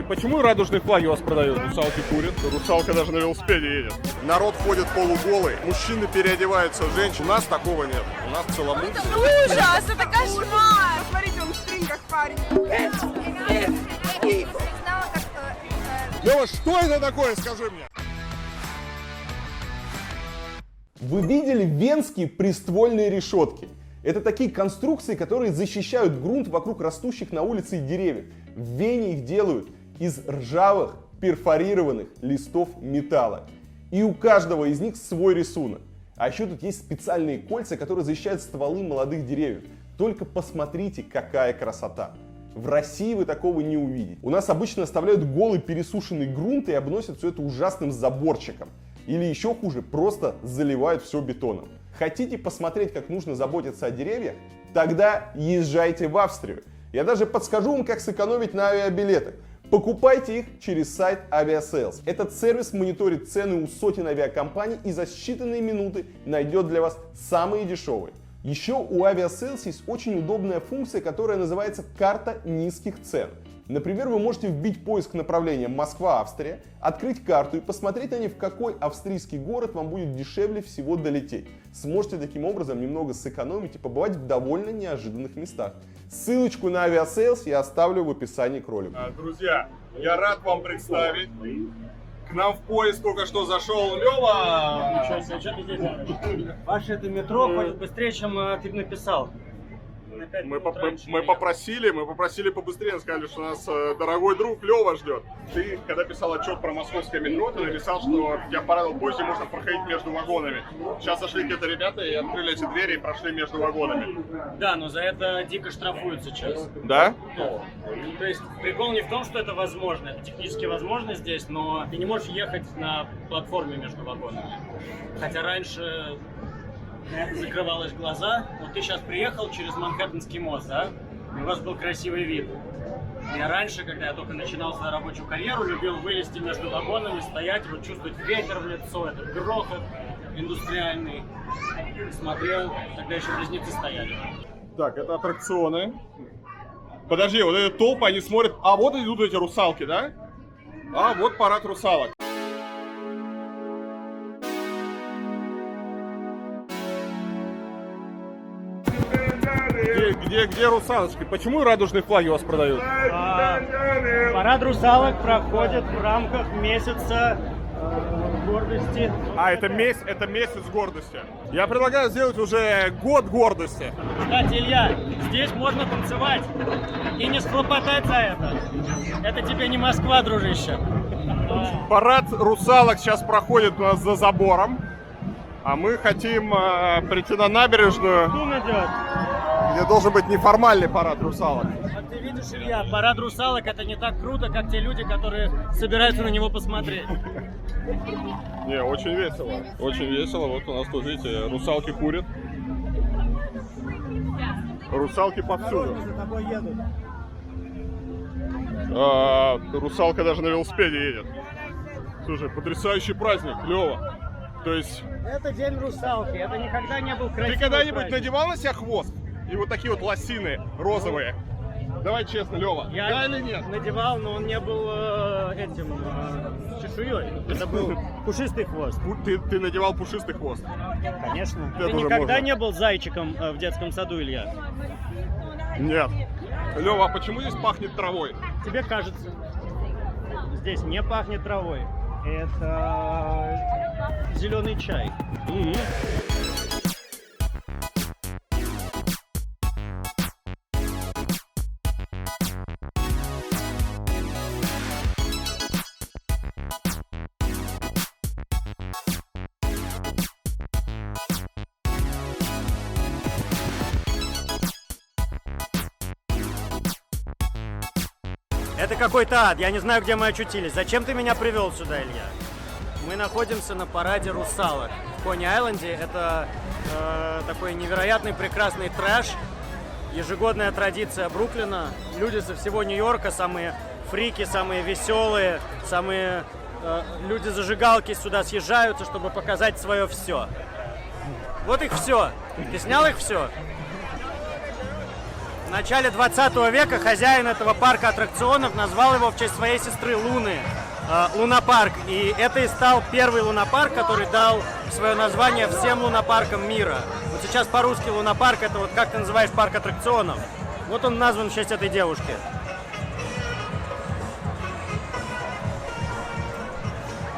Почему радужные флаги у вас продают? Русалки курят, русалка даже на велосипеде едет. Народ ходит полуголый, мужчины переодеваются в женщин. У нас такого нет, у нас целомудрие. Ужас, это кошмар! Смотрите, он в стрингах парень. Лёва, что это такое, скажи мне? Вы видели венские приствольные решетки? Это такие конструкции, которые защищают грунт вокруг растущих на улице деревьев. В Вене их делают из ржавых перфорированных листов металла. И у каждого из них свой рисунок. А еще тут есть специальные кольца, которые защищают стволы молодых деревьев. Только посмотрите, какая красота. В России вы такого не увидите. У нас обычно оставляют голый пересушенный грунт и обносят все это ужасным заборчиком. Или еще хуже, просто заливают все бетоном. Хотите посмотреть, как нужно заботиться о деревьях? Тогда езжайте в Австрию. Я даже подскажу вам, как сэкономить на авиабилетах. Покупайте их через сайт Aviasales. Этот сервис мониторит цены у сотен авиакомпаний и за считанные минуты найдет для вас самые дешевые. Еще у Aviasales есть очень удобная функция, которая называется «Карта низких цен». Например, вы можете вбить поиск направления Москва-Австрия, открыть карту и посмотреть на ней, в какой австрийский город вам будет дешевле всего долететь. Сможете таким образом немного сэкономить и побывать в довольно неожиданных местах. Ссылочку на Aviasales я оставлю в описании к ролику. Друзья, я рад вам представить. К нам в поезд только что зашел Лёва. Ничего себе, что ты здесь делаешь? Ваше это метро ходит быстрее, чем ты написал. Мы попросили побыстрее, сказали, что нас дорогой друг Лёва ждет. Ты, когда писал отчет про московское метро, ты написал, что тебя порадовал поезд, где можно проходить между вагонами. Сейчас зашли какие-то ребята и открыли эти двери и прошли между вагонами. Да, но за это дико штрафуют сейчас. Да? То есть прикол не в том, что это возможно, это технически возможно здесь, но ты не можешь ехать на платформе между вагонами. Хотя раньше закрывалось глаза. Вот ты сейчас приехал через Манхэттенский мост, да? И у вас был красивый вид. Я раньше, когда я только начинал свою рабочую карьеру, любил вылезти между вагонами, стоять, вот чувствовать ветер в лицо, этот грохот индустриальный. Смотрел, тогда еще близнецы стояли. Так, это аттракционы. Подожди, вот эта толпа, они смотрят. А вот идут эти русалки, да? А вот парад русалок. Где русалочки? Почему радужные флаги у вас продают? Парад русалок проходит в рамках месяца гордости. А, это месяц гордости. Я предлагаю сделать уже год гордости. Кстати, Илья, здесь можно танцевать и не схлопотать за это. Это тебе не Москва, дружище. Парад русалок сейчас проходит у нас за забором. А мы хотим прийти на набережную, где должен быть неформальный парад русалок. Вот ты видишь, Илья, парад русалок — это не так круто, как те люди, которые собираются на него посмотреть. Не, очень весело. Очень весело. Вот у нас тут, видите, русалки курят. Русалки повсюду. Русалка даже на велосипеде едет. Слушай, потрясающий праздник, Лёва. То есть... Это день русалки, это никогда не был красивый. Ты когда-нибудь праздник. надевал на себя хвост? И вот такие вот лосины розовые. Давай честно, Лёва. Я да или нет? надевал, но он не был чешуей. Это был пушистый хвост. Ты надевал пушистый хвост? Конечно. Это Ты уже никогда можно. не был зайчиком в детском саду, Илья? Нет. Лёва, а почему здесь пахнет травой? Тебе кажется. Здесь не пахнет травой. Это зеленый чай. Это какой-то ад, я не знаю, где мы очутились. Зачем ты меня привел сюда, Илья? Мы находимся на параде русалок в Кони-Айленде. Это такой невероятный прекрасный трэш. Ежегодная традиция Бруклина. Люди со всего Нью-Йорка, самые фрики, самые веселые, самые люди-зажигалки сюда съезжаются, чтобы показать свое все. Вот их все. Ты снял их все? В начале 20 века хозяин этого парка аттракционов назвал его в честь своей сестры Луны, Лунапарк. И это и стал первый лунапарк, который дал свое название всем лунапаркам мира. Вот сейчас по-русски лунапарк — это вот как ты называешь парк аттракционов. Вот он назван в честь этой девушки.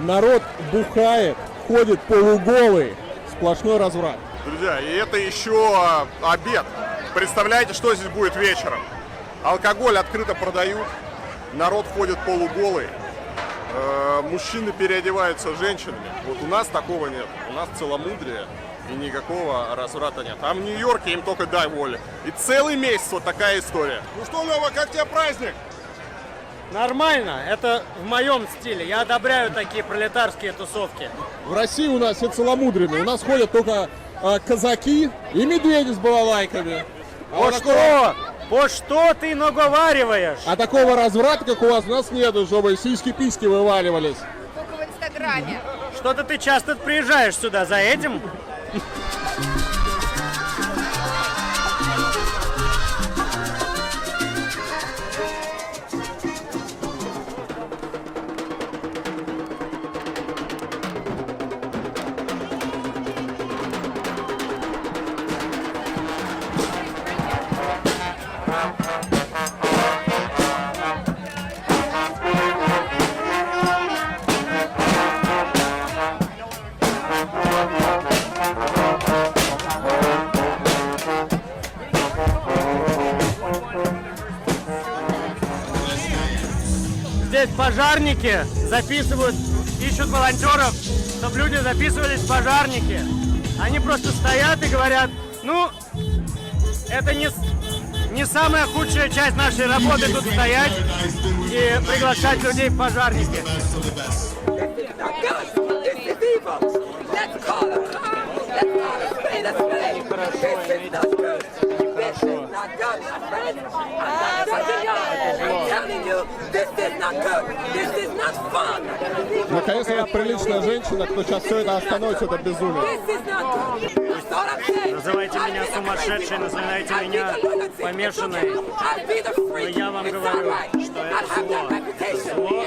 Народ бухает, ходит полуголый, сплошной разврат. Друзья, и это еще обед. Представляете, что здесь будет вечером? Алкоголь открыто продают, народ ходит полуголый, мужчины переодеваются женщинами. Вот у нас такого нет, у нас целомудрие и никакого разврата нет. А в Нью-Йорке им только дай воли. И целый месяц вот такая история. Ну что, Лева, как тебе праздник? Нормально, это в моем стиле. Я одобряю такие пролетарские тусовки. В России у нас все целомудренные, у нас ходят только казаки и медведи с балалайками. По что ты наговариваешь? А такого разврата, как у вас, у нас нету, чтобы сиськи-письки вываливались. Только в Инстаграме. Что-то ты часто приезжаешь сюда за этим? Здесь пожарники записывают, ищут волонтеров, чтобы люди записывались в пожарники. Они просто стоят и говорят, ну, это не самая худшая часть нашей работы тут стоять и приглашать людей в пожарники. Наконец-то приличная женщина, кто сейчас все это остановит, это безумие. Называйте меня сумасшедшей, называйте меня помешанной. Но я вам говорю, что это зло.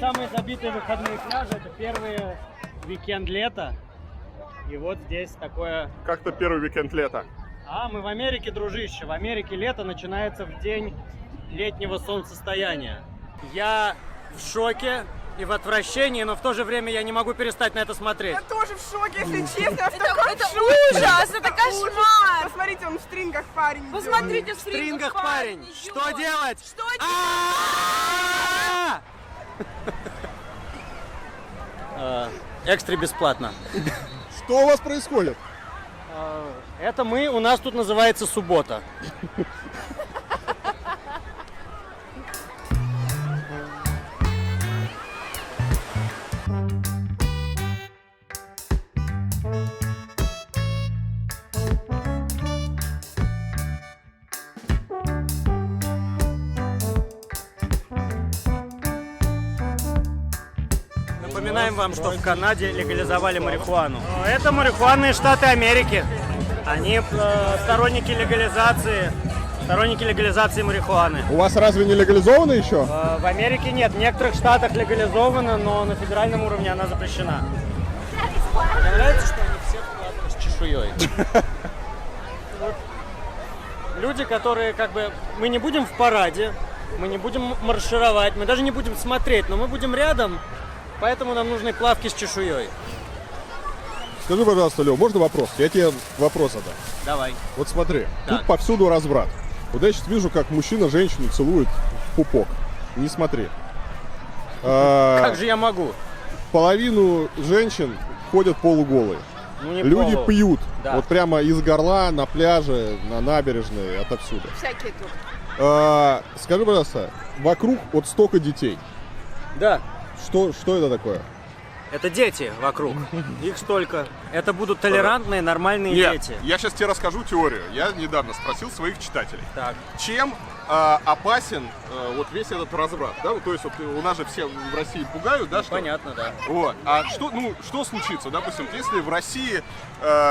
Самые забитые выходные пляжи — это первый уикенд лета. И вот здесь такое... Как-то первый уикенд лета. А, мы в Америке, дружище. В Америке лето начинается в день летнего солнцестояния. Я в шоке и в отвращении, но в то же время я не могу перестать на это смотреть. Я тоже в шоке, если честно. Это ужас, это кошмар. Посмотрите, он в стрингах парень. Посмотрите, в стрингах парень. Что делать? Что делать? Экстра бесплатно. Что у вас происходит? Это у нас тут называется суббота. Напоминаем вам, что в Канаде легализовали марихуану. Это марихуанные штаты Америки. Они сторонники легализации марихуаны. У вас разве не легализовано еще? В Америке нет. В некоторых штатах легализовано, но на федеральном уровне она запрещена. Мне нравится, что они все вкладывают с чешуей. Люди, которые мы не будем в параде, мы не будем маршировать, мы даже не будем смотреть, но мы будем рядом, поэтому нам нужны плавки с чешуей. Скажи, пожалуйста, Лев, можно вопрос? Я тебе вопрос задам. Давай. Вот смотри, Так. тут повсюду разврат. Вот я сейчас вижу, как мужчина женщину целует в пупок. Не смотри. Как же я могу? Половину женщин ходят полуголые. Ну, не Люди полу. пьют. Да. Вот прямо из горла, на пляже, на набережной, отовсюду. Всякие тут. Скажи, пожалуйста, вокруг вот столько детей. Да. Что это такое? Это дети вокруг. Их столько. Это будут толерантные, нормальные Нет, дети. я сейчас тебе расскажу теорию. Я недавно спросил своих читателей. Так. Чем опасен вот весь этот разврат? Да? Ну, то есть вот, у нас же все в России пугают, да? Что? Понятно, да. Вот. А что случится, допустим, если в России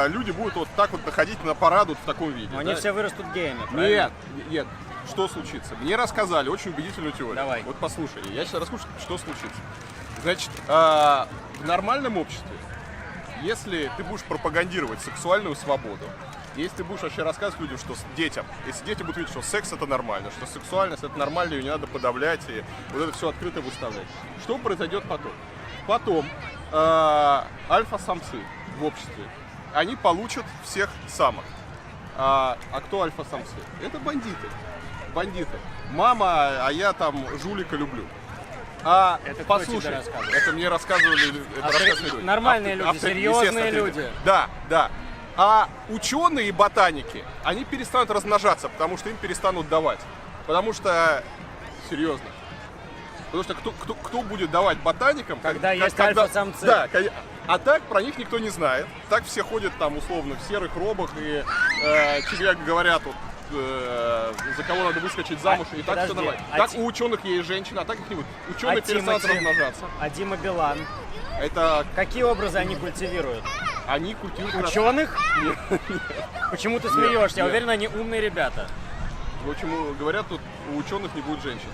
люди будут вот так вот находить на парад вот в таком виде? Но они да? все вырастут геями, правильно? Нет. Что случится? Мне рассказали очень убедительную теорию. Давай. Вот послушай, я сейчас расскажу, что случится. Значит, в нормальном обществе, если ты будешь пропагандировать сексуальную свободу, если ты будешь вообще рассказывать людям, что детям, если дети будут видеть, что секс это нормально, что сексуальность это нормально, ее не надо подавлять, и вот это все открыто выставлять, что произойдет потом? Потом альфа-самцы в обществе, они получат всех самок. А кто альфа-самцы? Это бандиты. Бандиты. Мама, а я там жулика люблю. Это кто послушай, тебе рассказывал? это мне рассказывали, это рассказывали люди. Нормальные люди, серьезные естественно, люди. Да. А ученые и ботаники, они перестанут размножаться, потому что им перестанут давать. Потому что, серьезно, потому что кто будет давать ботаникам, Когда есть альфа-самцы. Да, а так про них никто не знает. Так все ходят там условно в серых робах и тебе говорят вот, за кого надо выскочить замуж, и так все подожди, нормально. а Так Ти- у ученых есть женщина, а так их не будет. Ученые перестанут Тимати? размножаться. А Дима Билан? Это Какие образы они культивируют? они культивируют... Ученых? Почему ты смеешься? Я нет. уверен, они умные ребята. В общем, говорят, тут у ученых не будет женщин.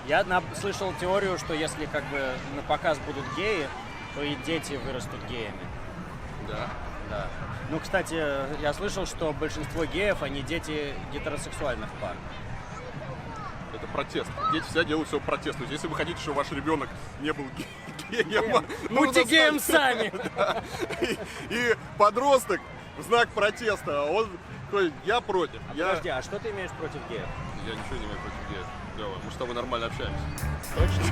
Я слышал теорию, что если как бы на показ будут геи, то и дети вырастут геями. Да. Да. Ну, кстати, я слышал, что большинство геев, они дети гетеросексуальных пар. Это протест. Дети всегда делают все протест. То есть, если вы хотите, чтобы ваш ребенок не был геем, Будьте геем сами! И подросток в знак протеста, он такой, я против. Подожди, а что ты имеешь против геев? Я ничего не имею против геев. Лёва, мы с тобой нормально общаемся. Точно?